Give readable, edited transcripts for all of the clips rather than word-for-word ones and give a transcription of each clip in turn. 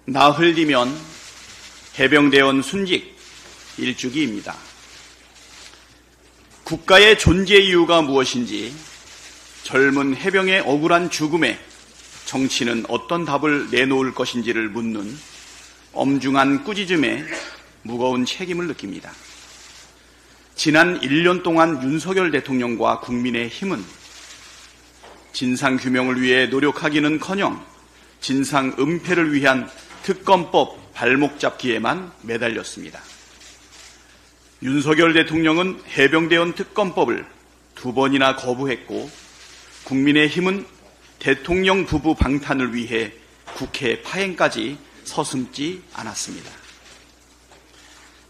나흘 뒤면 해병대원 순직 일주기입니다. 국가의 존재 이유가 무엇인지, 젊은 해병의 억울한 죽음에 정치는 어떤 답을 내놓을 것인지를 묻는 엄중한 꾸짖음에 무거운 책임을 느낍니다. 지난 1년 동안 윤석열 대통령과 국민의힘은 진상규명을 위해 노력하기는커녕 진상 은폐를 위한 특검법 발목 잡기에만 매달렸습니다. 윤석열 대통령은 해병대원 특검법을 2번이나 거부했고, 국민의힘은 대통령 부부 방탄을 위해 국회 파행까지 서슴지 않았습니다.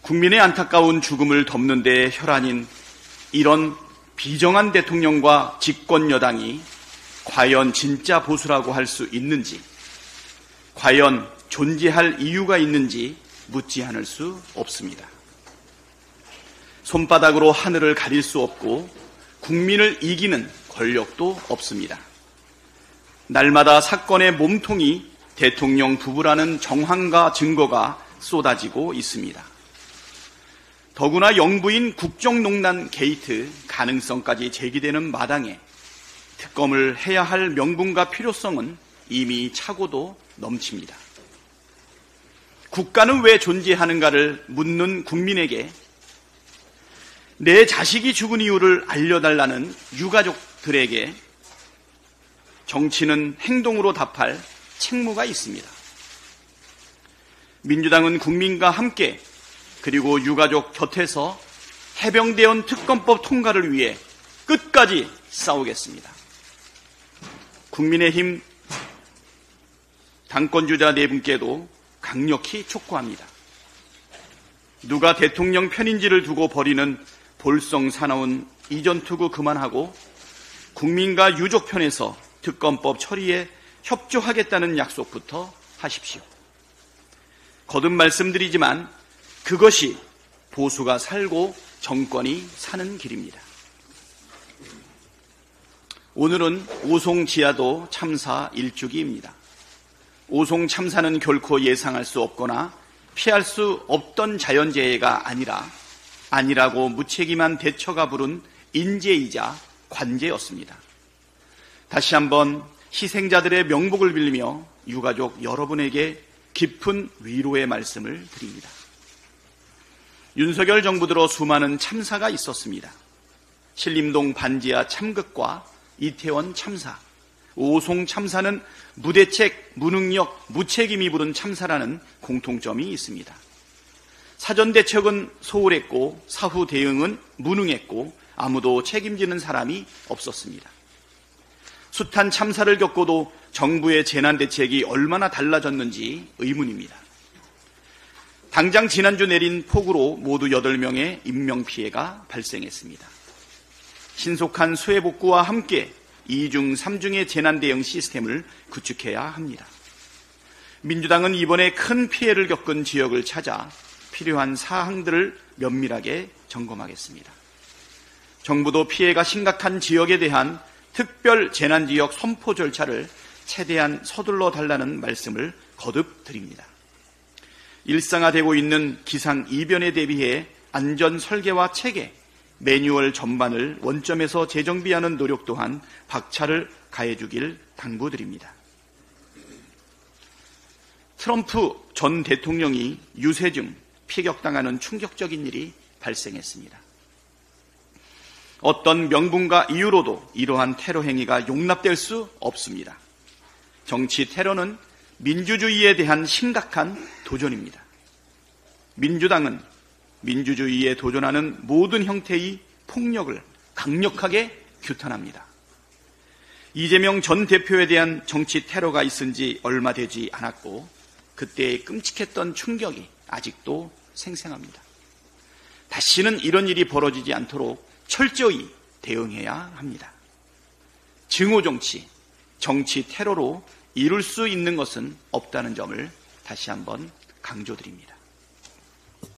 국민의 안타까운 죽음을 덮는 데 혈안인 이런 비정한 대통령과 집권 여당이 과연 진짜 보수라고 할 수 있는지, 과연 존재할 이유가 있는지 묻지 않을 수 없습니다. 손바닥으로 하늘을 가릴 수 없고 국민을 이기는 권력도 없습니다. 날마다 사건의 몸통이 대통령 부부라는 정황과 증거가 쏟아지고 있습니다. 더구나 영부인 국정농단 게이트 가능성까지 제기되는 마당에 특검을 해야 할 명분과 필요성은 이미 차고도 넘칩니다. 국가는 왜 존재하는가를 묻는 국민에게 내 자식이 죽은 이유를 알려달라는 유가족들에게 정치는 행동으로 답할 책무가 있습니다. 민주당은 국민과 함께, 그리고 유가족 곁에서 해병대원 특검법 통과를 위해 끝까지 싸우겠습니다. 국민의힘 당권주자 4분께도 강력히 촉구합니다. 누가 대통령 편인지를 두고 벌이는 볼성 사나운 이전투구 그만하고 국민과 유족 편에서 특검법 처리에 협조하겠다는 약속부터 하십시오. 거듭 말씀드리지만 그것이 보수가 살고 정권이 사는 길입니다. 오늘은 오송지하도 참사 일주기입니다. 오송 참사는 결코 예상할 수 없거나 피할 수 없던 자연재해가 아니라고 무책임한 대처가 부른 인재이자 관제였습니다. 다시 한번 희생자들의 명복을 빌리며 유가족 여러분에게 깊은 위로의 말씀을 드립니다. 윤석열 정부 들어 수많은 참사가 있었습니다. 신림동 반지하 참극과 이태원 참사, 오송 참사는 무대책, 무능력, 무책임이 부른 참사라는 공통점이 있습니다. 사전 대책은 소홀했고 사후 대응은 무능했고 아무도 책임지는 사람이 없었습니다. 숱한 참사를 겪고도 정부의 재난 대책이 얼마나 달라졌는지 의문입니다. 당장 지난주 내린 폭우로 모두 8명의 인명피해가 발생했습니다. 신속한 수해 복구와 함께 2중, 3중의 재난 대응 시스템을 구축해야 합니다. 민주당은 이번에 큰 피해를 겪은 지역을 찾아 필요한 사항들을 면밀하게 점검하겠습니다. 정부도 피해가 심각한 지역에 대한 특별 재난지역 선포 절차를 최대한 서둘러 달라는 말씀을 거듭 드립니다. 일상화되고 있는 기상 이변에 대비해 안전 설계와 체계, 매뉴얼 전반을 원점에서 재정비하는 노력 또한 박차를 가해주길 당부드립니다. 트럼프 전 대통령이 유세중 피격당하는 충격적인 일이 발생했습니다. 어떤 명분과 이유로도 이러한 테러 행위가 용납될 수 없습니다. 정치 테러는 민주주의에 대한 심각한 도전입니다. 민주당은 민주주의에 도전하는 모든 형태의 폭력을 강력하게 규탄합니다. 이재명 전 대표에 대한 정치 테러가 있은 지 얼마 되지 않았고 그때의 끔찍했던 충격이 아직도 생생합니다. 다시는 이런 일이 벌어지지 않도록 철저히 대응해야 합니다. 증오정치, 정치 테러로 이룰 수 있는 것은 없다는 점을 다시 한번 강조드립니다.